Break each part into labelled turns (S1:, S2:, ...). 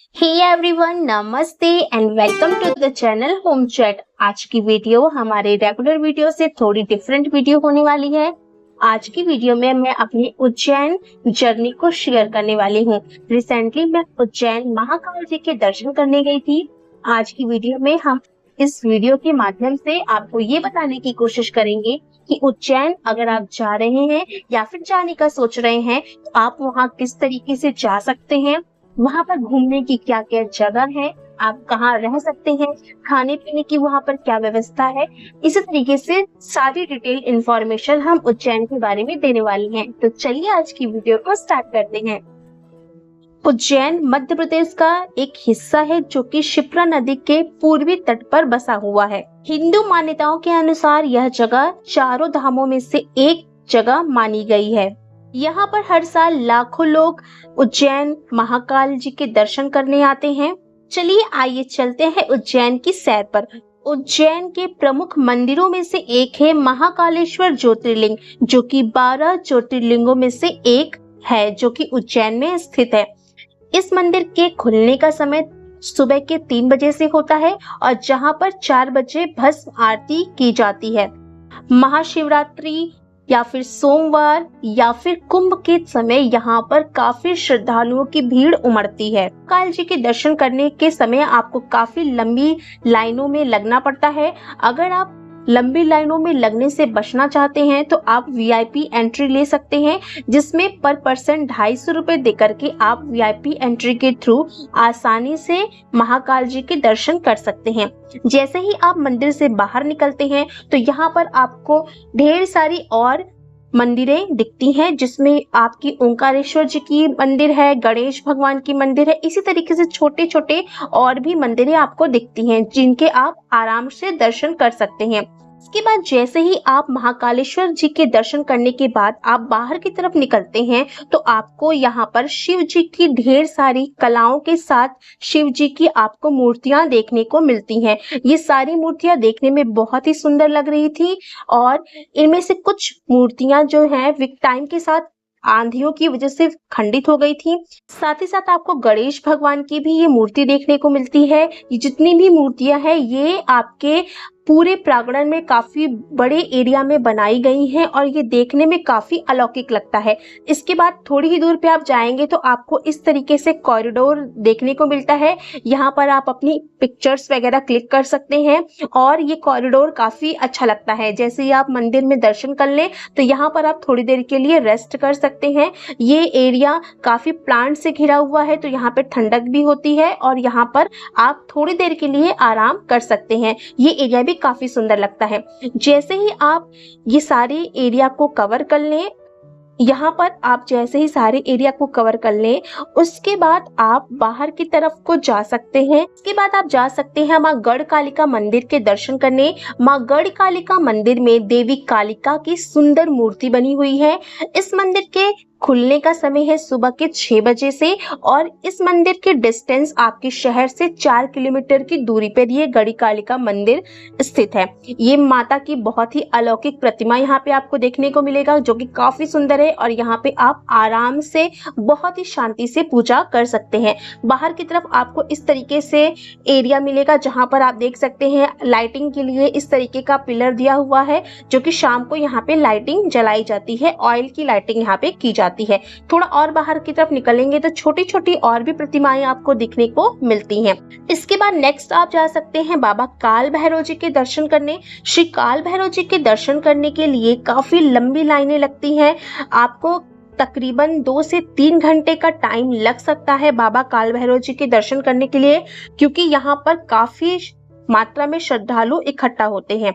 S1: हे everyone, नमस्ते and welcome to the channel Home Chat. आज की वीडियो हमारे रेगुलर वीडियो से थोड़ी डिफरेंट वीडियो होने वाली है। आज की वीडियो में मैं अपनी उज्जैन जर्नी को शेयर करने वाली हूँ। रिसेंटली मैं उज्जैन महाकाल जी के दर्शन करने गई थी। आज की वीडियो में हम इस वीडियो के माध्यम से आपको ये बताने की कोशिश करेंगे कि उज्जैन अगर आप जा रहे हैं या फिर जाने का सोच रहे हैं तो आप वहाँ किस तरीके से जा सकते हैं, वहाँ पर घूमने की क्या क्या जगह है, आप कहाँ रह सकते हैं, खाने पीने की वहाँ पर क्या व्यवस्था है। इसी तरीके से सारी डिटेल इंफॉर्मेशन हम उज्जैन के बारे में देने वाली हैं। तो चलिए आज की वीडियो को स्टार्ट करते हैं। उज्जैन मध्य प्रदेश का एक हिस्सा है जो कि शिप्रा नदी के पूर्वी तट पर बसा हुआ है। हिंदू मान्यताओं के अनुसार यह जगह चारों धामों में से एक जगह मानी गई है। यहाँ पर हर साल लाखों लोग उज्जैन महाकाल जी के दर्शन करने आते हैं। चलिए आइए चलते हैं उज्जैन की सैर पर। उज्जैन के प्रमुख मंदिरों में से एक है महाकालेश्वर ज्योतिर्लिंग, जो कि 12 ज्योतिर्लिंगों में से एक है, जो कि उज्जैन में स्थित है। इस मंदिर के खुलने का समय सुबह के 3 बजे से होता है और जहां पर 4 बजे भस्म आरती की जाती है। महाशिवरात्रि या फिर सोमवार या फिर कुंभ के समय यहाँ पर काफी श्रद्धालुओं की भीड़ उमड़ती है। काल जी के दर्शन करने के समय आपको काफी लंबी लाइनों में लगना पड़ता है। अगर आप लंबी लाइनों में लगने से बचना चाहते हैं तो आप वीआईपी एंट्री ले सकते हैं, जिसमें पर पर्सन 250 रुपए देकर के आप वीआईपी एंट्री के थ्रू आसानी से महाकाल जी के दर्शन कर सकते हैं। जैसे ही आप मंदिर से बाहर निकलते हैं तो यहाँ पर आपको ढेर सारी और मंदिरें दिखती हैं, जिसमें आपकी ओंकारेश्वर जी की मंदिर है, गणेश भगवान की मंदिर है। इसी तरीके से छोटे छोटे और भी मंदिरें आपको दिखती हैं जिनके आप आराम से दर्शन कर सकते हैं। इसके बाद जैसे ही आप महाकालेश्वर जी के दर्शन करने के बाद आप बाहर की तरफ निकलते हैं तो आपको यहाँ पर शिव जी की ढेर सारी कलाओं के साथ शिव जी की आपको मूर्तियां देखने को मिलती हैं। ये सारी मूर्तियां देखने में बहुत ही सुंदर लग रही थी और इनमें से कुछ मूर्तियां जो हैं विद टाइम के साथ आंधियों की वजह से खंडित हो गई थी। साथ ही साथ आपको गणेश भगवान की भी ये मूर्ति देखने को मिलती है। ये जितनी भी मूर्तियां हैं ये आपके पूरे प्रांगण में काफी बड़े एरिया में बनाई गई हैं और ये देखने में काफी अलौकिक लगता है। इसके बाद थोड़ी ही दूर पे आप जाएंगे तो आपको इस तरीके से कॉरिडोर देखने को मिलता है। यहाँ पर आप अपनी पिक्चर्स वगैरह क्लिक कर सकते हैं और ये कॉरिडोर काफी अच्छा लगता है। जैसे ही आप मंदिर में दर्शन कर लें तो यहाँ पर आप थोड़ी देर के लिए रेस्ट कर सकते हैं। ये एरिया काफी प्लांट से घिरा हुआ है तो यहाँ पे ठंडक भी होती है और यहाँ पर आप थोड़ी देर के लिए आराम कर सकते हैं। ये एरिया भी काफी सुंदर लगता है। जैसे ही आप ये सारे एरिया को कवर कर लें, यहाँ पर आप जैसे ही सारे एरिया को कवर कर लें उसके बाद आप बाहर की तरफ को जा सकते हैं। इसके बाद आप जा सकते हैं माँ गढ़ कालिका मंदिर के दर्शन करने। माँ गढ़ कालिका मंदिर में देवी कालिका की सुंदर मूर्ति बनी हुई है। इस मंदिर के खुलने का समय है सुबह के 6 बजे से और इस मंदिर के डिस्टेंस आपके शहर से 4 किलोमीटर की दूरी पर ये गढ़ कालिका मंदिर स्थित है। ये माता की बहुत ही अलौकिक प्रतिमा यहाँ पे आपको देखने को मिलेगा जो कि काफी सुंदर है और यहाँ पे आप आराम से बहुत ही शांति से पूजा कर सकते हैं। बाहर की तरफ आपको इस तरीके से एरिया मिलेगा जहाँ पर आप देख सकते हैं लाइटिंग के लिए इस तरीके का पिलर दिया हुआ है जो कि शाम को यहाँ पे लाइटिंग जलाई जाती है। ऑयल की लाइटिंग यहाँ पे की जाती है। थोड़ा और बाहर की तरफ निकलेंगे तो छोटी छोटी और भी प्रतिमाएं आपको दिखने को मिलती हैं। इसके बाद नेक्स्ट आप जा सकते हैं बाबा काल भैरव जी के दर्शन करने। श्री काल भैरव जी के दर्शन करने के लिए काफी लंबी लाइनें लगती हैं। आपको तकरीबन 2 से 3 घंटे का टाइम लग सकता है बाबा काल भैरव जी के दर्शन करने के लिए, क्योंकि यहाँ पर काफी मात्रा में श्रद्धालु इकट्ठा होते हैं।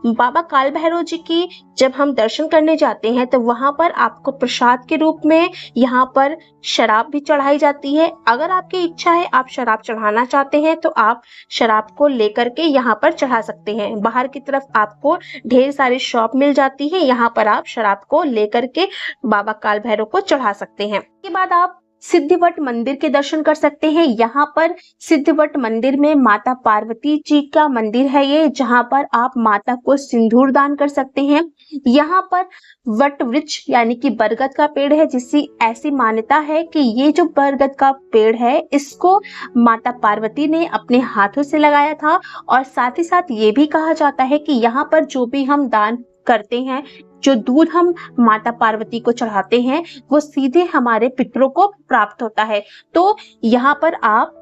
S1: बाबा काल भैरव जी की जब हम दर्शन करने जाते हैं तो वहां पर आपको प्रसाद के रूप में यहाँ पर शराब भी चढ़ाई जाती है। अगर आपकी इच्छा है आप शराब चढ़ाना चाहते हैं तो आप शराब को लेकर के यहाँ पर चढ़ा सकते हैं। बाहर की तरफ आपको ढेर सारी शॉप मिल जाती है, यहाँ पर आप शराब को लेकर के बाबा काल भैरव को चढ़ा सकते हैं। इसके बाद आप सिद्धिवट मंदिर के दर्शन कर सकते हैं। यहाँ पर सिद्धिवट मंदिर में माता पार्वती जी का मंदिर है ये, जहाँ पर आप माता को सिंदूर दान कर सकते हैं। यहाँ पर वट वृक्ष यानी कि बरगद का पेड़ है, जिसकी ऐसी मान्यता है कि ये जो बरगद का पेड़ है इसको माता पार्वती ने अपने हाथों से लगाया था। और साथ ही साथ ये भी कहा जाता है कि यहाँ पर जो भी हम दान करते हैं, जो दूध हम माता पार्वती को चढ़ाते हैं, वो सीधे हमारे पितरों को प्राप्त होता है। तो यहाँ पर आप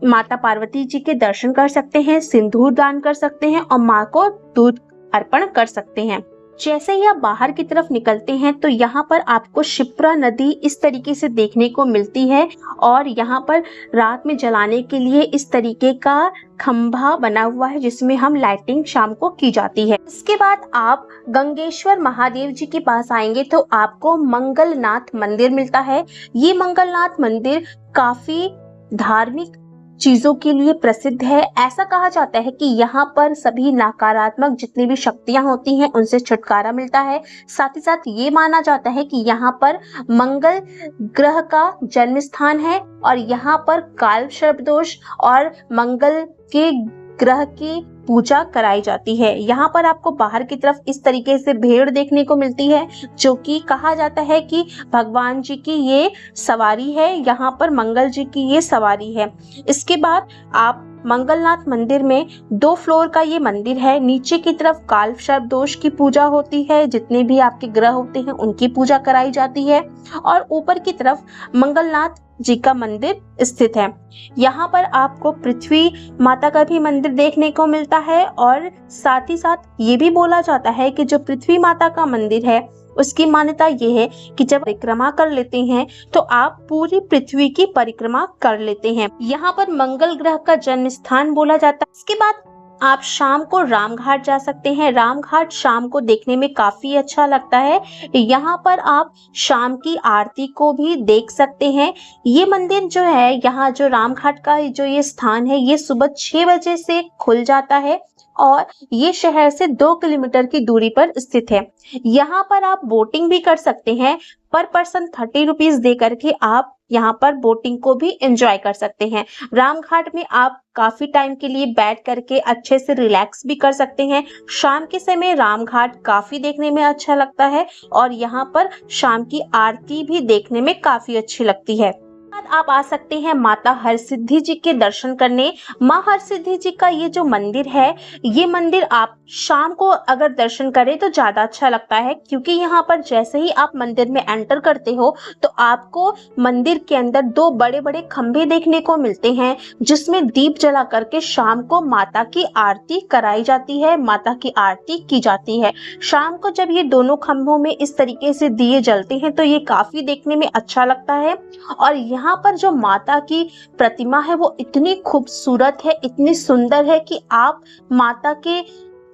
S1: माता पार्वती जी के दर्शन कर सकते हैं, सिंदूर दान कर सकते हैं और माँ को दूध अर्पण कर सकते हैं। जैसे ही आप बाहर की तरफ निकलते हैं तो यहाँ पर आपको शिप्रा नदी इस तरीके से देखने को मिलती है और यहाँ पर रात में जलाने के लिए इस तरीके का खंभा बना हुआ है, जिसमें हम लाइटिंग शाम को की जाती है। इसके बाद आप गंगेश्वर महादेव जी के पास आएंगे तो आपको मंगलनाथ मंदिर मिलता है। ये मंगलनाथ मंदिर काफी धार्मिक चीजों के लिए प्रसिद्ध है। ऐसा कहा जाता है कि यहाँ पर सभी नकारात्मक जितनी भी शक्तियां होती हैं उनसे छुटकारा मिलता है। साथ ही साथ ये माना जाता है कि यहाँ पर मंगल ग्रह का जन्म स्थान है और यहाँ पर काल सर्प दोष और मंगल के ग्रह की पूजा कराई जाती है। यहाँ पर आपको बाहर की तरफ इस तरीके से भेड़ देखने को मिलती है, जो कि कहा जाता है कि भगवान जी की ये सवारी है, यहाँ पर मंगल जी की ये सवारी है। इसके बाद आप मंगलनाथ मंदिर में 2 फ्लोर का ये मंदिर है। नीचे की तरफ काल सर्प दोष की पूजा होती है, जितने भी आपके ग्रह होते हैं उनकी पूजा कराई जाती है और ऊपर की तरफ मंगलनाथ जी का मंदिर स्थित है। यहाँ पर आपको पृथ्वी माता का भी मंदिर देखने को मिलता है और साथ ही साथ ये भी बोला जाता है कि जो पृथ्वी माता का मंदिर है उसकी मान्यता ये है कि जब परिक्रमा कर लेते हैं तो आप पूरी पृथ्वी की परिक्रमा कर लेते हैं। यहाँ पर मंगल ग्रह का जन्म स्थान बोला जाता है। इसके बाद आप शाम को रामघाट जा सकते हैं। रामघाट शाम को देखने में काफी अच्छा लगता है। यहाँ पर आप शाम की आरती को भी देख सकते हैं। ये मंदिर जो है, यहाँ जो रामघाट का जो ये स्थान है, ये सुबह 6 बजे से खुल जाता है और ये शहर से 2 किलोमीटर की दूरी पर स्थित है। यहाँ पर आप बोटिंग भी कर सकते हैं। पर पर्सन 30 रुपीज दे करके आप यहाँ पर बोटिंग को भी एंजॉय कर सकते हैं। रामघाट में आप काफी टाइम के लिए बैठ करके अच्छे से रिलैक्स भी कर सकते हैं। शाम के समय रामघाट काफी देखने में अच्छा लगता है और यहाँ पर शाम की आरती भी देखने में काफी अच्छी लगती है। आप आ सकते हैं माता हरसिद्धि जी के दर्शन करने। माँ हरसिद्धि जी का ये जो मंदिर है, ये मंदिर आप शाम को अगर दर्शन करें तो ज्यादा अच्छा लगता है, क्योंकि यहाँ पर जैसे ही आप मंदिर में एंटर करते हो तो आपको मंदिर के अंदर 2 बड़े बड़े खंभे देखने को मिलते हैं, जिसमें दीप जला करके शाम को माता की आरती कराई जाती है, माता की आरती की जाती है। शाम को जब ये दोनों खंभों में इस तरीके से दिए जलते हैं तो ये काफी देखने में अच्छा लगता है। और यहाँ पर जो माता की प्रतिमा है वो इतनी खूबसूरत है, इतनी सुंदर है कि आप माता के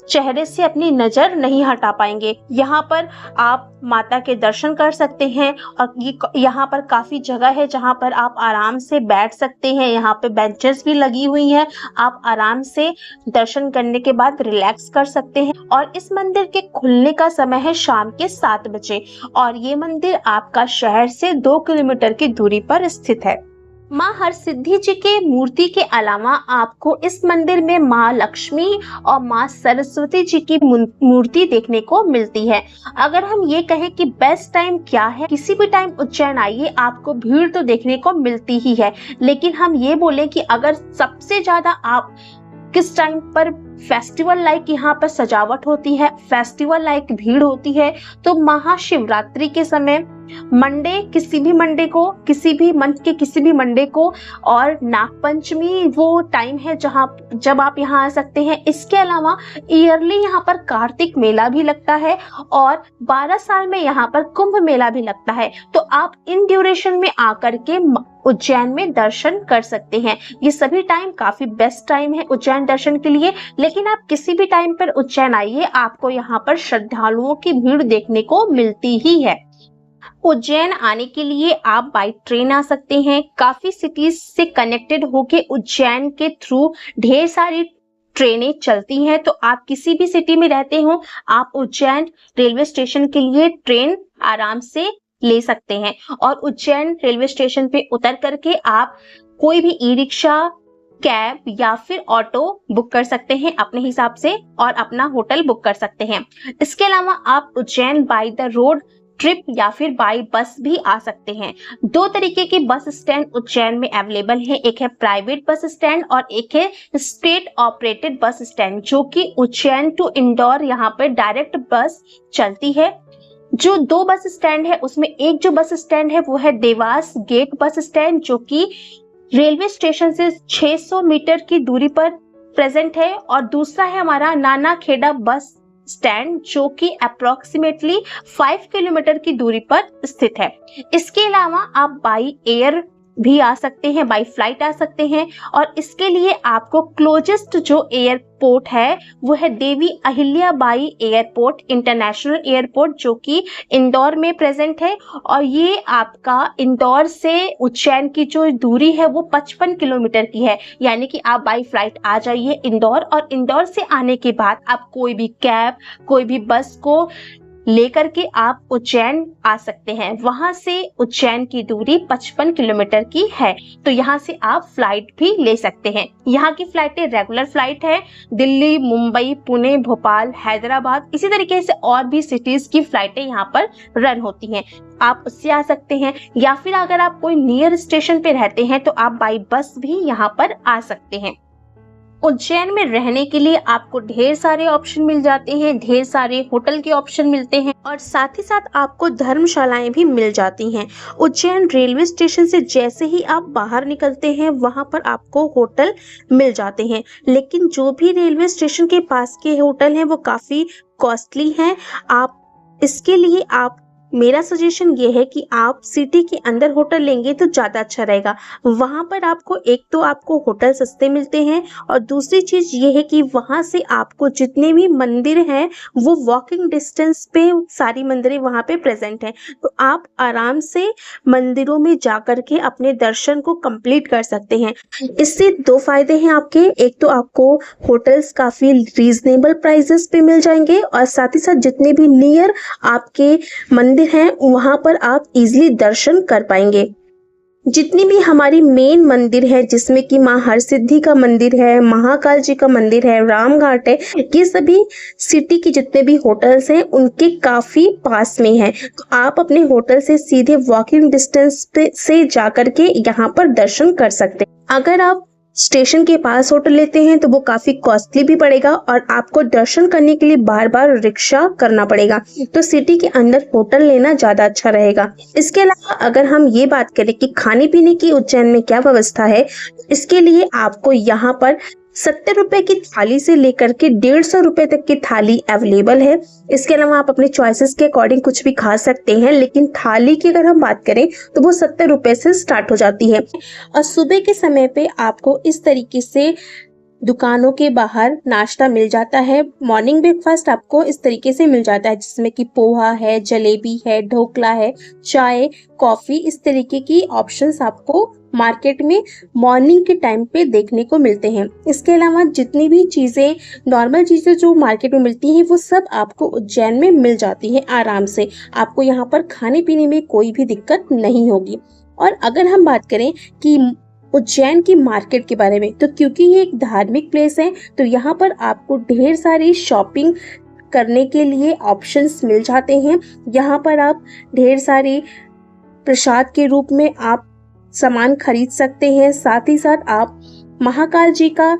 S1: चेहरे से अपनी नजर नहीं हटा पाएंगे। यहाँ पर आप माता के दर्शन कर सकते हैं और यहाँ पर काफी जगह है जहाँ पर आप आराम से बैठ सकते हैं। यहाँ पे बेंचेस भी लगी हुई हैं, आप आराम से दर्शन करने के बाद रिलैक्स कर सकते हैं। और इस मंदिर के खुलने का समय है शाम के 7 बजे और ये मंदिर आपका शहर से 2 किलोमीटर की दूरी पर स्थित है। माँ हरसिद्धि जी के मूर्ति के अलावा आपको इस मंदिर में माँ लक्ष्मी और माँ सरस्वती जी की मूर्ति देखने को मिलती है। अगर हम ये कहें कि बेस्ट टाइम क्या है, किसी भी टाइम उज्जैन आइए, आपको भीड़ तो देखने को मिलती ही है, लेकिन हम ये बोले कि अगर सबसे ज्यादा आप किस टाइम पर फेस्टिवल लाइक यहाँ पर सजावट होती है, फेस्टिवल लाइक भीड़ होती है, तो महाशिवरात्रि के समय मंडे, किसी भी मंडे को, किसी भी मंथ के किसी भी मंडे को, और नागपंचमी वो टाइम है जब आप यहाँ आ सकते हैं। इसके अलावा ईयरली यहाँ पर कार्तिक मेला भी लगता है और 12 साल में यहाँ पर कुंभ मेला भी लगता है। तो आप इन ड्यूरेशन में आकर के उज्जैन में दर्शन कर सकते हैं। ये सभी टाइम काफी बेस्ट टाइम है उज्जैन दर्शन के लिए, लेकिन आप किसी भी टाइम पर उज्जैन आइए, आपको यहाँ पर श्रद्धालुओं की भीड़ देखने को मिलती ही है। उज्जैन आने के लिए आप बाय ट्रेन आ सकते हैं। काफी सिटीज से कनेक्टेड होके उज्जैन के थ्रू ढेर सारी ट्रेनें चलती हैं, तो आप किसी भी सिटी में रहते हो, आप उज्जैन रेलवे स्टेशन के लिए ट्रेन आराम से ले सकते हैं। और उज्जैन रेलवे स्टेशन पे उतर करके आप कोई भी ई रिक्शा, कैब या फिर ऑटो बुक कर सकते हैं अपने हिसाब से और अपना होटल बुक कर सकते हैं। इसके अलावा आप Ujjain by the road trip या फिर बाय बस भी आ सकते हैं। दो तरीके के बस स्टैंड उज्जैन में अवेलेबल है, एक है प्राइवेट बस स्टैंड और एक है स्टेट ऑपरेटेड बस स्टैंड, जो कि उज्जैन टू इंदौर यहाँ पर डायरेक्ट बस चलती है। जो दो बस स्टैंड है उसमें एक जो बस स्टैंड है वो है देवास गेट बस स्टैंड, जो कि रेलवे स्टेशन से 600 मीटर की दूरी पर प्रेजेंट है, और दूसरा है हमारा नाना खेड़ा बस स्टैंड, जो कि अप्रोक्सीमेटली 5 किलोमीटर की दूरी पर स्थित है। इसके अलावा आप बाई एयर भी आ सकते हैं, बाई फ्लाइट आ सकते हैं, और इसके लिए आपको क्लोजेस्ट जो एयरपोर्ट है वो है Devi Ahilyabai airport international airport, जो कि इंदौर में प्रेजेंट है। और ये आपका इंदौर से उज्जैन की जो दूरी है वो 55 किलोमीटर की है, यानी कि आप बाई फ्लाइट आ जाइए इंदौर, और इंदौर से आने के बाद आप कोई भी कैब, कोई भी बस को लेकर के आप उज्जैन आ सकते हैं। वहां से उज्जैन की दूरी 55 किलोमीटर की है, तो यहाँ से आप फ्लाइट भी ले सकते हैं। यहाँ की फ्लाइटें रेगुलर फ्लाइट है, दिल्ली, मुंबई, पुणे, भोपाल, हैदराबाद, इसी तरीके से और भी सिटीज की फ्लाइटें यहाँ पर रन होती हैं। आप उससे आ सकते हैं, या फिर अगर आप कोई नियर स्टेशन पे रहते हैं तो आप बाई बस भी यहाँ पर आ सकते हैं। उज्जैन में रहने के लिए आपको ढेर सारे ऑप्शन मिल जाते हैं, ढेर सारे होटल के ऑप्शन मिलते हैं, और साथ ही साथ आपको धर्मशालाएं भी मिल जाती हैं। उज्जैन रेलवे स्टेशन से जैसे ही आप बाहर निकलते हैं वहां पर आपको होटल मिल जाते हैं, लेकिन जो भी रेलवे स्टेशन के पास के होटल हैं वो काफी कॉस्टली हैं। आप इसके लिए आप मेरा सजेशन ये है कि आप सिटी के अंदर होटल लेंगे तो ज़्यादा अच्छा रहेगा। वहाँ पर आपको एक तो आपको होटल सस्ते मिलते हैं, और दूसरी चीज़ ये है कि वहाँ से आपको जितने भी मंदिर हैं वो वॉकिंग डिस्टेंस पे सारी मंदिरें वहाँ पे प्रेजेंट हैं, तो आप आराम से मंदिरों में जा कर के अपने दर्शन को कंप्लीट कर सकते हैं। इससे दो फायदे हैं आपके, एक तो आपको होटल्स काफ़ी रीजनेबल प्राइजेस पे मिल जाएंगे, और साथ ही साथ जितने भी नियर आपके मंदिर हैं वहां पर आप इजीली दर्शन कर पाएंगे। जितनी भी हमारी मेन मंदिर है, जिसमें कि माँ हरसिद्धि का मंदिर है, महाकाल जी का मंदिर है, राम घाट है, ये सभी सिटी के जितने भी होटल्स हैं उनके काफी पास में है, तो आप अपने होटल से सीधे वॉकिंग डिस्टेंस पे से जाकर के यहाँ पर दर्शन कर सकते हैं। अगर आप स्टेशन के पास होटल लेते हैं तो वो काफी कॉस्टली भी पड़ेगा, और आपको दर्शन करने के लिए बार बार रिक्शा करना पड़ेगा, तो सिटी के अंदर होटल लेना ज्यादा अच्छा रहेगा। इसके अलावा अगर हम ये बात करें कि खाने पीने की उज्जैन में क्या व्यवस्था है, इसके लिए आपको यहाँ पर 70 रुपए की थाली से लेकर के 150 रुपए तक की थाली अवेलेबल है। इसके अलावा आप अपने चॉइसेस के अकॉर्डिंग कुछ भी खा सकते हैं, लेकिन थाली की अगर हम बात करें तो वो 70 रुपए से स्टार्ट हो जाती है। और सुबह के समय पे आपको इस तरीके से दुकानों के बाहर नाश्ता मिल जाता है। मॉर्निंग ब्रेकफास्ट आपको इस तरीके से मिल जाता है, जिसमें कि पोहा है, जलेबी है, ढोकला है, चाय, कॉफी, इस तरीके की ऑप्शंस आपको मार्केट में मॉर्निंग के टाइम पे देखने को मिलते हैं। इसके अलावा जितनी भी चीज़ें, नॉर्मल चीज़ें जो मार्केट में मिलती हैं वो सब आपको उज्जैन में मिल जाती हैं आराम से। आपको यहाँ पर खाने पीने में कोई भी दिक्कत नहीं होगी। और अगर हम बात करें कि उज्जैन की मार्केट के बारे में, तो क्योंकि ये एक धार्मिक प्लेस है तो यहाँ पर आपको ढेर सारी शॉपिंग करने के लिए ऑप्शंस मिल जाते हैं। यहाँ पर आप ढेर सारी प्रसाद के रूप में आप सामान खरीद सकते हैं। साथ ही साथ आप महाकाल जी का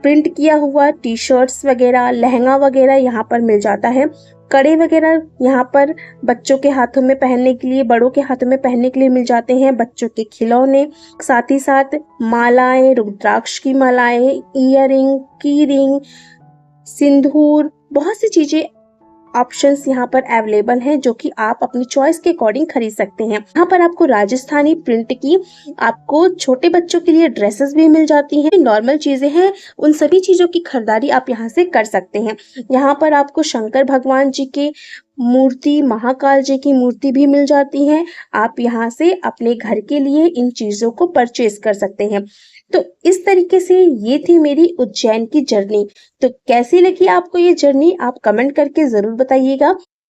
S1: प्रिंट किया हुआ टी शर्ट्स वगैरह, लहंगा वगैरह यहाँ पर मिल जाता है। कड़े वगैरह यहाँ पर बच्चों के हाथों में पहनने के लिए, बड़ों के हाथों में पहनने के लिए मिल जाते हैं। बच्चों के खिलौने, साथ ही साथ मालाएं, रुद्राक्ष की मालाएं, ईयरिंग, की रिंग, सिंदूर, बहुत सी चीजें ऑप्शंस यहाँ पर अवेलेबल हैं, जो कि आप अपनी चॉइस के अकॉर्डिंग खरीद सकते हैं। यहाँ पर आपको राजस्थानी प्रिंट की, आपको छोटे बच्चों के लिए ड्रेसेस भी मिल जाती हैं। नॉर्मल चीजें हैं, उन सभी चीजों की खरीदारी आप यहाँ से कर सकते हैं। यहाँ पर आपको शंकर भगवान जी के मूर्ति, महाकाल जी की मूर्ति भी मिल जाती है। आप यहाँ से अपने घर के लिए इन चीजों को परचेज कर सकते हैं। तो इस तरीके से ये थी मेरी उज्जैन की जर्नी। तो कैसी लगी आपको ये जर्नी, आप कमेंट करके जरूर बताइएगा।